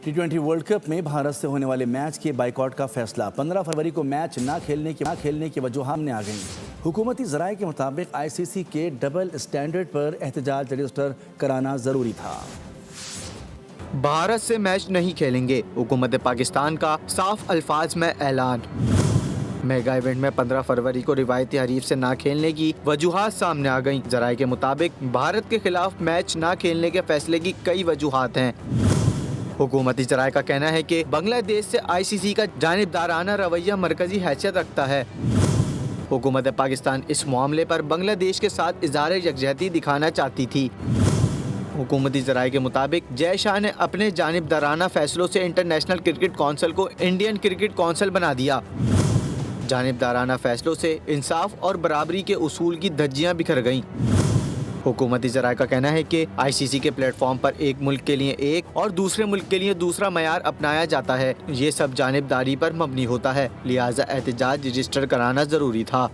T20 world cup में भारत से होने वाले मैच के बाइकआउट का फैसला। 15 फरवरी को मैच ना खेलने की वजह सामने आ गई। हुकूमती ज़राए के मुताबिक ICC के डबल स्टैंडर्ड पर एहतजाज रजिस्टर कराना ज़रूरी था। भारत से मैच नहीं खेलेंगे, हुकूमत पाकिस्तान का साफ अल्फाज में ऐलान। मेगा इवेंट में 15 फरवरी को रिवायती हरीफ से ना खेलने की वजूहात सामने आ गईं। ज़राए के मुताबिक भारत के खिलाफ मैच ना खेलने के फैसले की कई वजूहात हैं। हुकूमती ज़राए का कहना है कि बांग्लादेश से ICC का जानिबदाराना रवैया मरकजी हैसियत रखता है। हुकूमत पाकिस्तान इस मामले पर बांग्लादेश के साथ इज़हार यकजहती दिखाना चाहती थी। हुकूमती ज़राए के मुताबिक जय शाह ने अपने जानिबदाराना फैसलों से इंटरनेशनल क्रिकेट कौंसिल को इंडियन क्रिकेट कौंसिल बना दिया। जानिबदाराना फैसलों से इंसाफ और बराबरी के उसूल की धज्जियां बिखर गईं। हुकूमती ज़राए का कहना है कि ICC के प्लेटफॉर्म पर एक मुल्क के लिए एक और दूसरे मुल्क के लिए दूसरा मयार अपनाया जाता है। ये सब जानिबदारी पर मबनी होता है, लिहाजा एहतजाज रजिस्टर कराना ज़रूरी था।